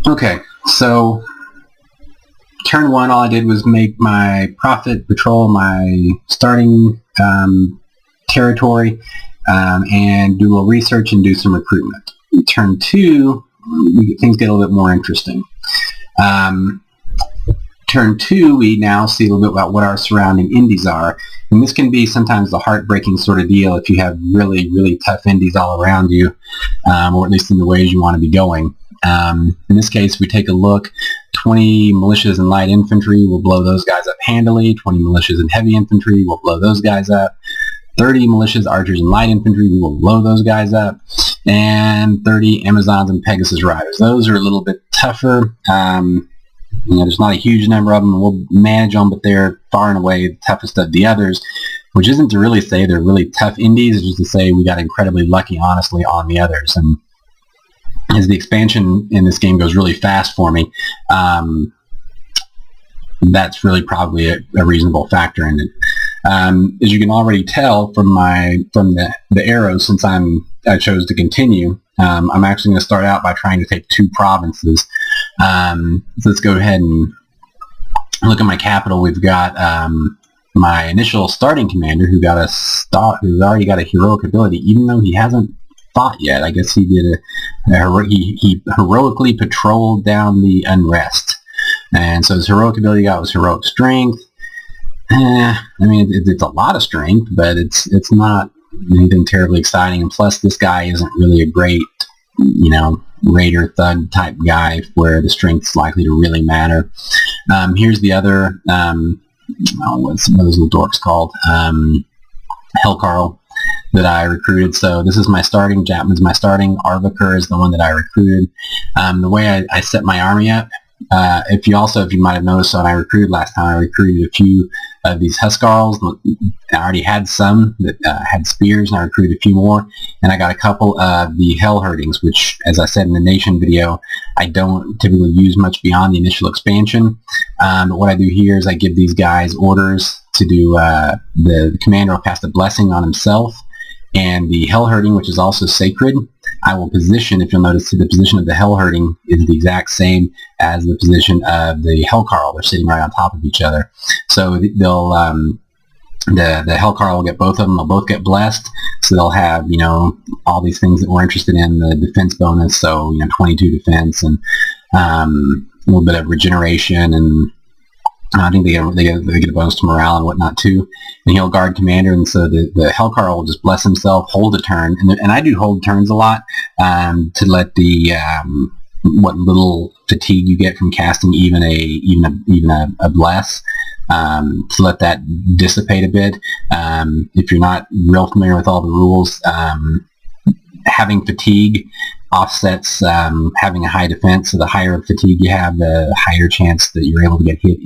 Okay, so turn one, all I did was make my profit patrol my starting territory and do a little research and do some recruitment. In turn two, things get a little bit more interesting. Turn two, we now see a little bit about what our surrounding indies are. And this can be sometimes the heartbreaking sort of deal if you have really, really tough indies all around you, or at least in the ways you want to be going. In this case, we take a look. 20 militias and light infantry will blow those guys up handily. 20 militias and heavy infantry will blow those guys up. 30 militias, archers, and light infantry, we will blow those guys up. And 30 Amazons and Pegasus riders. Those are a little bit tougher. There's not a huge number of them. We'll manage them, but they're far and away the toughest of the others, which isn't to really say they're really tough indies. It's just to say we got incredibly lucky, honestly, on the others. And as the expansion in this game goes really fast for me, that's really probably a reasonable factor in it. As you can already tell from the arrows, since I chose to continue, I'm actually going to start out by trying to take 2 provinces. So let's go ahead and look at my capital. We've got my initial starting commander who's already got a heroic ability, even though he hasn't fought yet. I guess he did he heroically patrolled down the unrest, and so his heroic ability was heroic strength. It's a lot of strength, but it's not anything terribly exciting. And plus, this guy isn't really a great, raider thug type guy where the strength's likely to really matter. Here's the other, what are those little dorks called? Hellcarl that I recruited. So this is my starting. Japman's my starting. Arvakur is the one that I recruited. The way I set my army up, if you might have noticed when I recruited last time, I recruited a few of these Huskarls. I already had some that had spears, and I recruited a few more, and I got a couple of the Hell Herdings, which, as I said in the Nation video, I don't typically use much beyond the initial expansion. But what I do here is I give these guys orders to do, the commander will cast a blessing on himself, and the Hell Herding, which is also sacred, I will position, if you'll notice, the position of the Hell Herding is the exact same as the position of the Hellcarl. They're sitting right on top of each other. So they'll, the Hellcarl will get both of them. They'll both get blessed. So they'll have, all these things that we're interested in, the defense bonus. So, 22 defense and a little bit of regeneration, and I think they get a bonus to morale and whatnot too. And he'll guard commander, and so the Hellcarl will just bless himself, hold a turn, and I do hold turns a lot to let the what little fatigue you get from casting even a bless, to let that dissipate a bit. If you're not real familiar with all the rules, having fatigue offsets having a high defense. So the higher fatigue you have, the higher chance that you're able to get hit,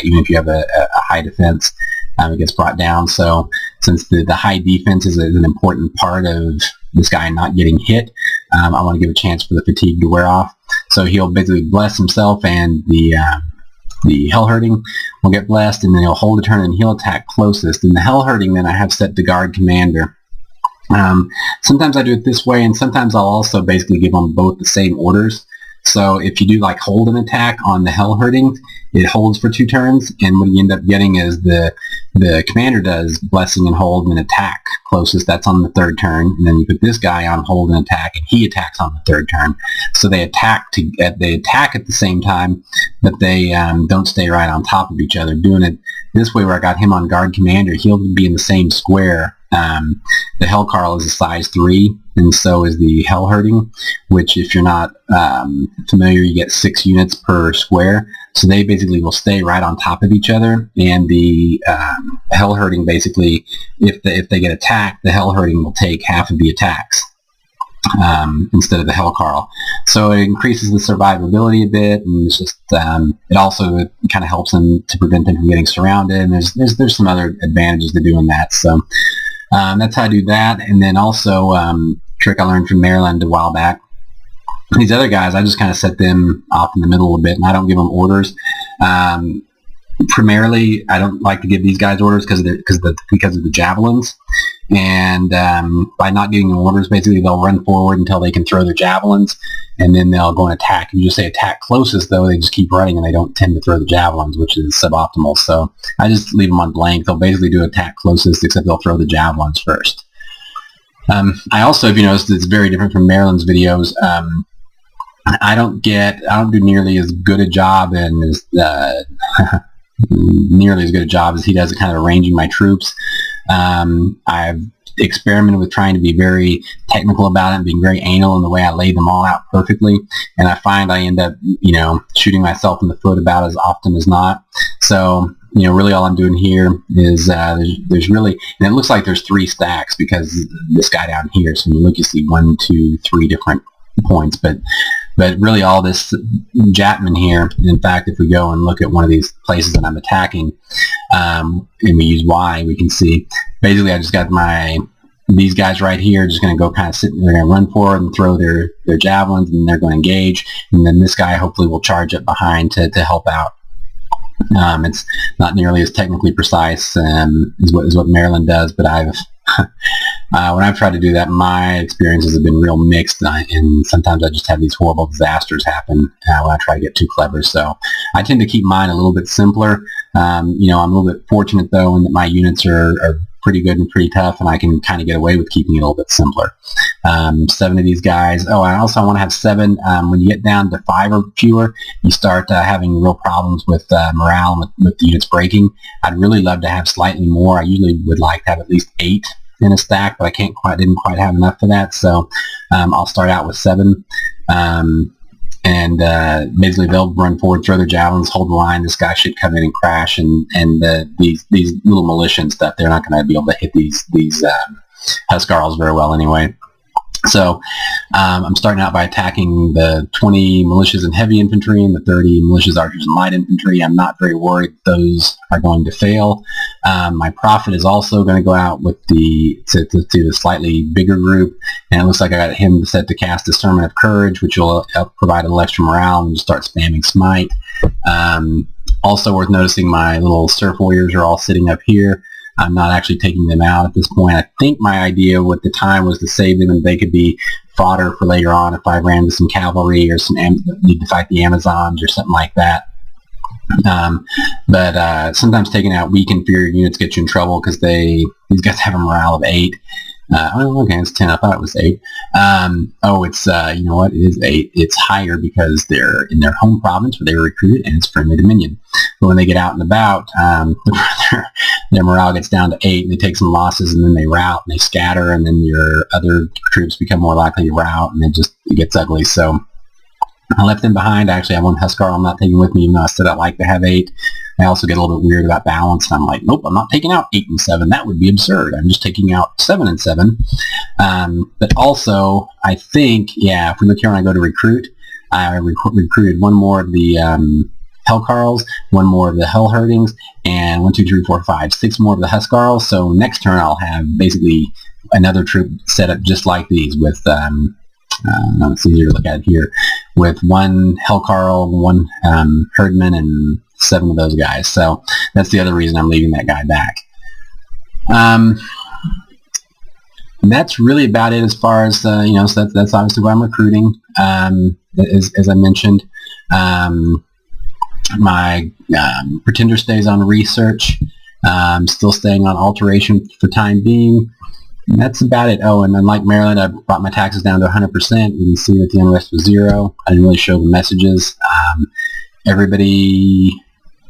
even if you have a high defense. It gets brought down. So since the high defense is an important part of this guy not getting hit, I want to give a chance for the fatigue to wear off. So he'll basically bless himself, and the Hell Herding will get blessed, and then he'll hold a turn and he'll attack closest. And the Hell Herding then I have set to guard commander. Sometimes I do it this way, and sometimes I'll also basically give them both the same orders. So if you do like hold an attack on the Hell Herding, it holds for 2 turns, and what you end up getting is the commander does blessing and hold and attack closest. That's on the 3rd turn, and then you put this guy on hold and attack, and he attacks on the 3rd turn. So they attack at the same time, but they don't stay right on top of each other. Doing it this way, where I got him on guard commander, he'll be in the same square. The Hellcarl is a size 3, and so is the Hell Herding, which, if you're not familiar, you get 6 units per square. So they basically will stay right on top of each other, and the Hell Herding basically, if they get attacked, the Hell Herding will take half of the attacks instead of the Hellcarl. So it increases the survivability a bit, and it's just it also kind of helps them to prevent them from getting surrounded. And there's some other advantages to doing that. So that's how I do that. And then also trick I learned from Maryland a while back. These other guys, I just kind of set them off in the middle a bit, and I don't give them orders. Primarily, I don't like to give these guys orders because of the javelins. and by not getting orders, basically they'll run forward until they can throw their javelins, and then they'll go and attack. If you just say attack closest, though, they just keep running and they don't tend to throw the javelins, which is suboptimal. So I just leave them on blank. They'll basically do attack closest, except they'll throw the javelins first. I also, if you noticed, it's very different from Maryland's videos. I don't do nearly as good a job and as nearly as good a job as he does at kind of arranging my troops. I've experimented with trying to be very technical about it and being very anal in the way I lay them all out perfectly, and I find I end up, shooting myself in the foot about as often as not. So, really all I'm doing here is there's really, and it looks like there's 3 stacks because this guy down here, so when you look, you see 1, 2, 3 different points, but really all this Jatman here, in fact, if we go and look at one of these places that I'm attacking, and we use Y, we can see, basically I just got these guys right here just going to go kind of sit, they're going to run forward and throw their javelins, and they're going to engage, and then this guy hopefully will charge up behind to help out. It's not nearly as technically precise as what Maryland does, but when I've tried to do that, my experiences have been real mixed, and sometimes I just have these horrible disasters happen when I try to get too clever. So I tend to keep mine a little bit simpler. I'm a little bit fortunate, though, in that my units are pretty good and pretty tough, and I can kind of get away with keeping it a little bit simpler. 7 of these guys. Oh, I also want to have 7. When you get down to 5 or fewer, you start having real problems with morale and with the units breaking. I'd really love to have slightly more. I usually would like to have at least 8 in a stack, but I didn't quite have enough for that, so I'll start out with 7. Basically they'll run forward, throw their javelins, hold the line. This guy should come in and crash, and these little militia and stuff, they're not going to be able to hit these Huskarls very well anyway. So I'm starting out by attacking the 20 militias and heavy infantry and the 30 militias, archers, and light infantry. I'm not very worried those are going to fail. My prophet is also going to go out with to the slightly bigger group, and it looks like I got him set to cast Discernment of Courage, which will provide a little extra morale, and just start spamming Smite. Also worth noticing, my little surf warriors are all sitting up here. I'm not actually taking them out at this point. I think my idea at the time was to save them and they could be fodder for later on if I ran into some cavalry or need to fight the Amazons or something like that. But sometimes taking out weak inferior units gets you in trouble because these guys have a morale of 8. Okay, it's 10. I thought it was 8. It's, you know what? It is 8. It's higher because they're in their home province where they were recruited, and it's friendly dominion. But when they get out and about, their morale gets down to 8, and they take some losses, and then they rout, and they scatter, and then your other troops become more likely to rout, and it gets ugly. So I left them behind. Actually, I have 1 Huskar I'm not taking with me, even though I said I'd like to have 8. I also get a little bit weird about balance, and I'm like, nope, I'm not taking out 8 and 7. That would be absurd. I'm just taking out 7 and 7. But also, I think, if we look here when I go to recruit, I recruited 1 more of the Hellcarls, 1 more of the Hellherdings, and 1, 2, 3, 4, 5, 6 more of the Huskarls. So next turn I'll have basically another troop set up just like these with, it's easier to look at it here, with 1 Hellcarl, 1 Herdman, and 7 of those guys. So that's the other reason I'm leaving that guy back. That's really about it as far as, so that's obviously why I'm recruiting. As I mentioned, my Pretender stays on research. Still staying on alteration for time being. And that's about it. Oh, and unlike Maryland, I brought my taxes down to 100%. You can see that the unrest was 0. I didn't really show the messages. Everybody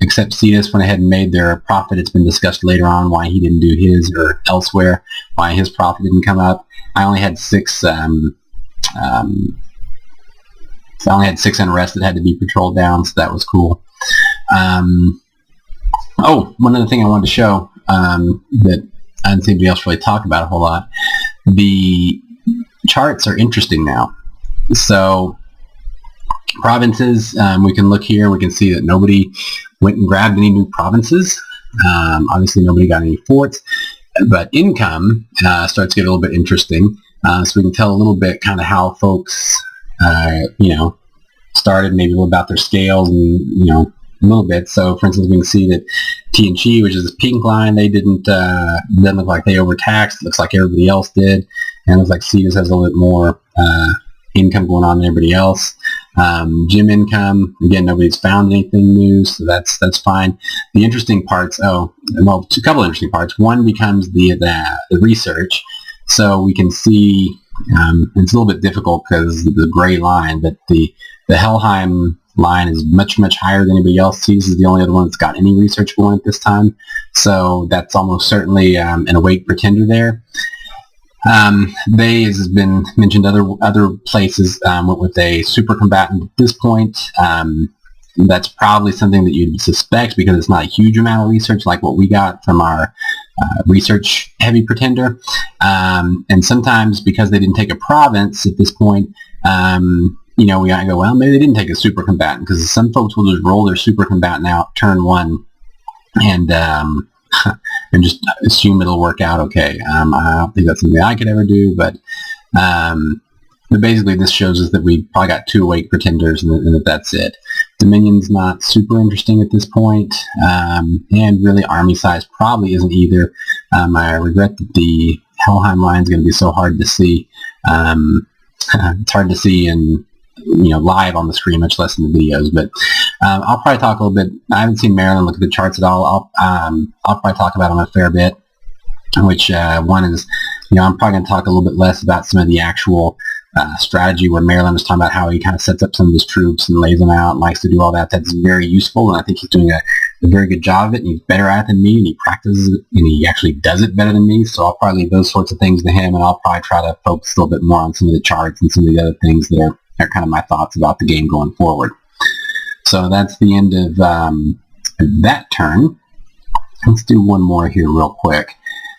except Cetus went ahead and made their profit. It's been discussed later on why he didn't do his, or elsewhere why his profit didn't come up. I only had 6. I only had 6 unrest that had to be patrolled down, so that was cool. One other thing I wanted to show that I didn't see anybody else really talk about a whole lot. The charts are interesting now. So provinces, we can look here. We can see that nobody went and grabbed any new provinces. Obviously, nobody got any forts. But income starts to get a little bit interesting. So we can tell a little bit kind of how folks, started, maybe a little about their scales and, a little bit. So, for instance, we can see that T and Chi, which is this pink line, they doesn't look like they overtaxed. It looks like everybody else did, and it looks like Cetus has a little bit more income going on than everybody else. Gym income, again, nobody's found anything new, so that's fine. The interesting parts, a couple interesting parts. One becomes the research. So we can see, it's a little bit difficult because of the gray line, but the Helheim line is much, much higher than anybody else sees. This is the only other one that's got any research going at this time. So that's almost certainly an awake pretender there. They, as has been mentioned, other places went with a super combatant at this point. That's probably something that you'd suspect because it's not a huge amount of research like what we got from our research-heavy pretender. And sometimes because they didn't take a province at this point, we gotta go, well, maybe they didn't take a super combatant, because some folks will just roll their super combatant out turn one and just assume it'll work out okay. I don't think that's something I could ever do, but basically this shows us that we probably got 2 awake pretenders and that's it. Dominion's not super interesting at this point, and really army size probably isn't either. I regret that the Helheim line is going to be so hard to see. It's hard to see in live on the screen, much less in the videos. But I'll probably talk a little bit. I haven't seen Maryland look at the charts at all. I'll probably talk about them a fair bit. Which one is, I'm probably going to talk a little bit less about some of the actual strategy where Maryland was talking about how he kind of sets up some of his troops and lays them out and likes to do all that. That's very useful, and I think he's doing a very good job of it, and he's better at it than me, and he practices it, and he actually does it better than me, so I'll probably leave those sorts of things to him, and I'll probably try to focus a little bit more on some of the charts and some of the other things that are kind of my thoughts about the game going forward. So that's the end of that turn. Let's do one more here real quick.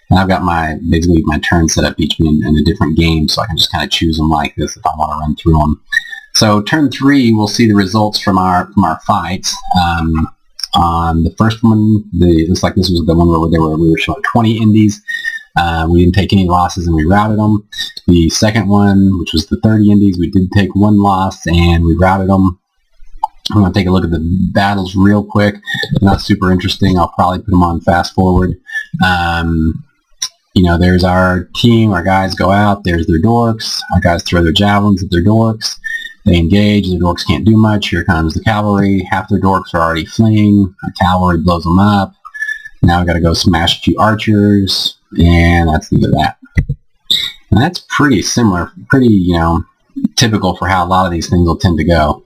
And I've got basically my turn set up each in a different game, so I can just kind of choose them like this if I want to run through them. So turn 3, we'll see the results from our fights. On the first one, it looks like this was the one where we were showing 20 indies. We didn't take any losses and we routed them. The second one, which was the 30 indies, we did take 1 loss and we routed them. I'm going to take a look at the battles real quick. Not super interesting. I'll probably put them on fast forward. There's our team. Our guys go out. There's their dorks. Our guys throw their javelins at their dorks. They engage. Their dorks can't do much. Here comes the cavalry. Half their dorks are already fleeing. Our cavalry blows them up. Now we've got to go smash a few archers. And that's the end of that. And that's pretty similar, pretty, typical for how a lot of these things will tend to go.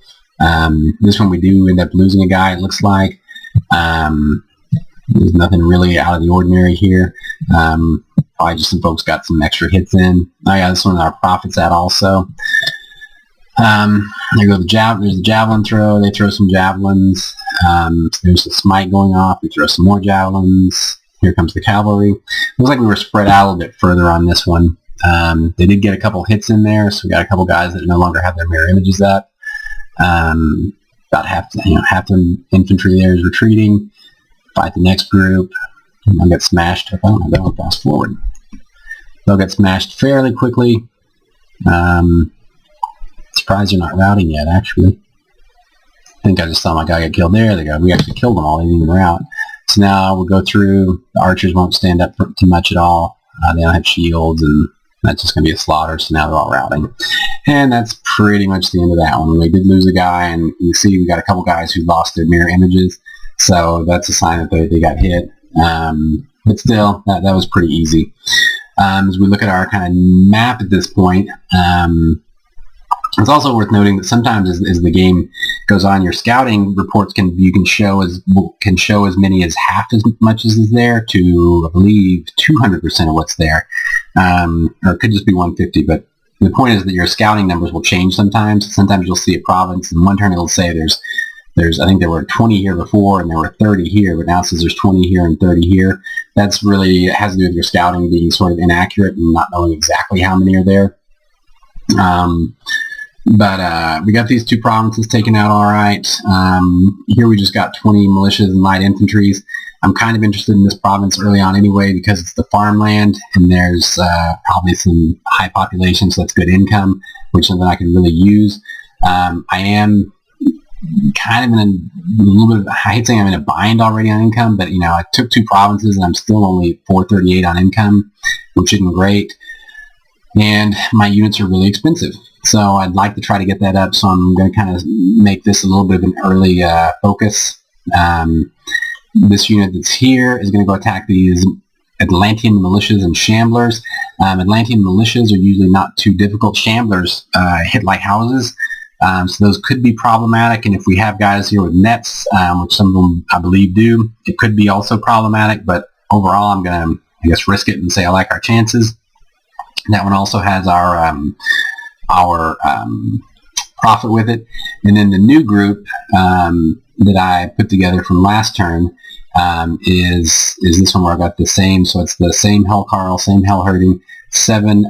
This one we do end up losing a guy, it looks like. There's nothing really out of the ordinary here. Probably just some folks got some extra hits in. Oh yeah, this one our profits at also. There go there's the javelin throw. They throw some javelins. There's the smite going off. We throw some more javelins. Here comes the cavalry. Looks like we were spread out a little bit further on this one. They did get a couple hits in there, so we got a couple guys that no longer have their mirror images up. About half the infantry there is retreating. Fight the next group. They'll get smashed. They'll fast forward. They'll get smashed fairly quickly. Surprised they're not routing yet, actually. I think I just saw my guy get killed there. We actually killed them all. They didn't even rout. So now we'll go through. The archers won't stand up too much at all. They don't have shields, and that's just going to be a slaughter. So now they're all routing. And that's pretty much the end of that one. We did lose a guy, and you can see we got a couple guys who lost their mirror images. So that's a sign that they got hit. But still, that was pretty easy. As we look at our kind of map at this point, it's also worth noting that sometimes as the game goes on, your scouting reports can show as many as half as much as is there to, I believe, 200% of what's there, or it could just be 150. But the point is that your scouting numbers will change sometimes. Sometimes you'll see a province, and one turn it'll say there's I think there were 20 here before, and there were 30 here, but now it says there's 20 here and 30 here. That's really, it has to do with your scouting being sort of inaccurate and not knowing exactly how many are there. But we got these 2 provinces taken out all right. Here we just got 20 militias and light infantries. I'm kind of interested in this province early on anyway because it's the farmland, and there's probably some high population, so that's good income, which is something I can really use. I am kind of in a little bit of, I hate saying I'm in a bind already on income, but I took 2 provinces and I'm still only 438 on income, which isn't great. And my units are really expensive. So I'd like to try to get that up, so I'm going to kind of make this a little bit of an early focus. This unit that's here is going to go attack these Atlantean militias and shamblers. Atlantean militias are usually not too difficult. Shamblers hit like houses, so those could be problematic. And if we have guys here with nets, which some of them I believe do, it could be also problematic. But overall, I'm going to, I guess, risk it and say I like our chances. That one also has our profit with it. And then the new group that I put together from last turn is this one where I got the same, so it's the same Hellcarl, same Hellherding, 7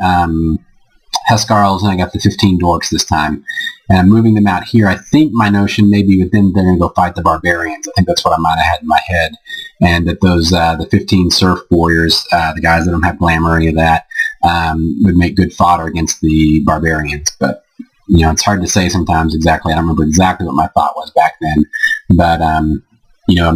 Huskarls, and I got the 15 Dorks this time. And I'm moving them out here. I think my notion may be within they're going to go fight the Barbarians. I think that's what I might have had in my head. And that those, the 15 Surf Warriors, the guys that don't have glamour or any of that, would make good fodder against the Barbarians. But, it's hard to say sometimes exactly. I don't remember exactly what my thought was back then. But, I'm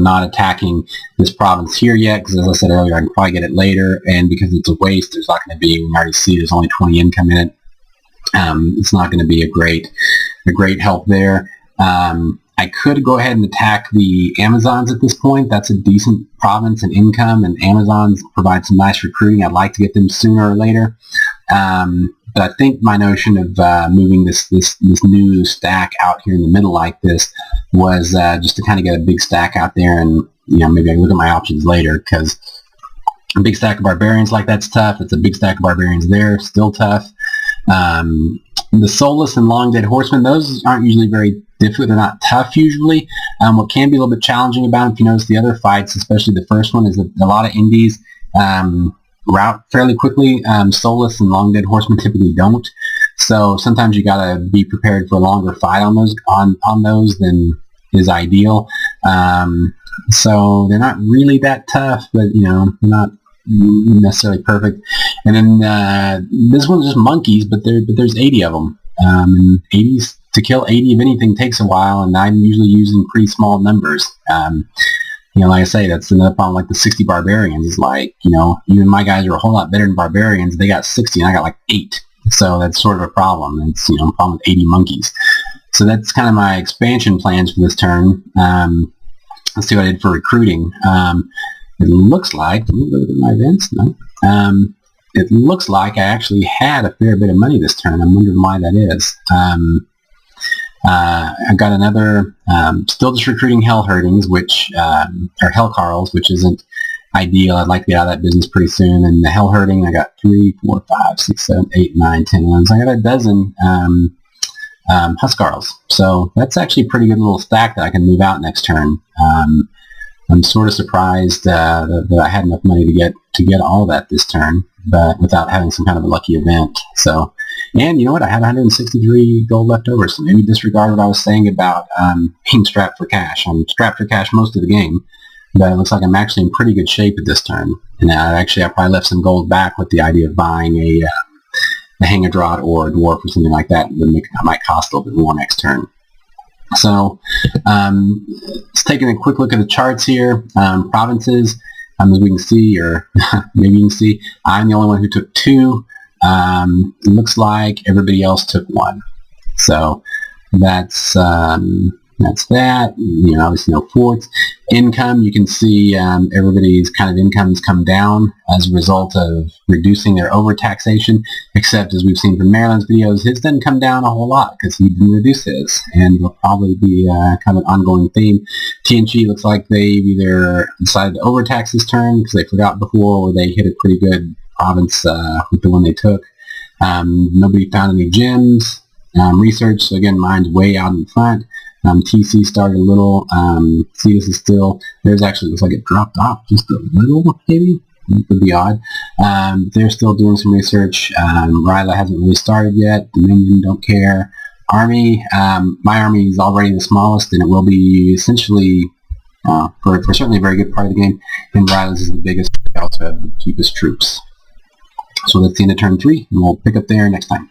not attacking this province here yet because, as I said earlier, I can probably get it later. And because it's a waste, there's not going to be, we already see there's only 20 income in it. It's not going to be a great help there. I could go ahead and attack the Amazons at this point. That's a decent province and income, and Amazons provide some nice recruiting. I'd like to get them sooner or later. But I think my notion of moving this new stack out here in the middle like this was just to kind of get a big stack out there, and maybe I can look at my options later, because a big stack of barbarians like that's tough. It's a big stack of barbarians there, still tough. The Soulless and Long Dead Horsemen, those aren't usually very difficult. They're not tough usually. What can be a little bit challenging about them, if you notice the other fights, especially the first one, is that a lot of indies route fairly quickly. Soulless and Long Dead Horsemen typically don't. So sometimes you gotta be prepared for a longer fight on those than is ideal. So they're not really that tough, but they're not necessarily perfect. And then this one's just monkeys, but there's 80 of them. And 80s, to kill 80 of anything takes a while, and I'm usually using pretty small numbers. Like I say, that's another problem. Like the 60 barbarians is like, even my guys are a whole lot better than barbarians. They got 60, and I got like 8. So that's sort of a problem. It's a problem with 80 monkeys. So that's kind of my expansion plans for this turn. Let's see what I did for recruiting. It looks like, let me look at my events. No. It looks like I actually had a fair bit of money this turn. I'm wondering why that is. I got another, still just recruiting Hellherdings, which are Hellcarls, which isn't ideal. I'd like to get out of that business pretty soon. And the Hellherding, I got 3, 4, 5, 6, 7, 8, 9, 10 ones. I got a dozen Huskarls. So that's actually a pretty good little stack that I can move out next turn. I'm sort of surprised that I had enough money to get all that this turn, but without having some kind of a lucky event. So, and you know what? I had 163 gold left over, so maybe disregard what I was saying about being strapped for cash. I'm strapped for cash most of the game, but it looks like I'm actually in pretty good shape at this turn. And I probably left some gold back with the idea of buying a Hang-a-Draught or a Dwarf or something like that. That might cost a little bit more next turn. So, let's take a quick look at the charts here. Provinces, as we can see, or maybe you can see, I'm the only one who took 2. It looks like everybody else took 1. So that's that. Obviously no forts. Income, you can see everybody's kind of incomes come down as a result of reducing their overtaxation, except as we've seen from Maryland's videos, his didn't come down a whole lot because he didn't reduce his, and it'll probably be kind of an ongoing theme. TNG looks like they've either decided to overtax this turn because they forgot before, or they hit a pretty good province with the one they took. Nobody found any gems. Research, so again, mine's way out in front. TC started a little. CS is still, there's actually, looks like it dropped off just a little, maybe. It would be odd. They're still doing some research. Ryla hasn't really started yet. Dominion, don't care. Army, my army is already the smallest, and it will be essentially, for certainly a very good part of the game. And Ryla's is the biggest. They also have the cheapest troops. So that's the end of turn 3, and we'll pick up there next time.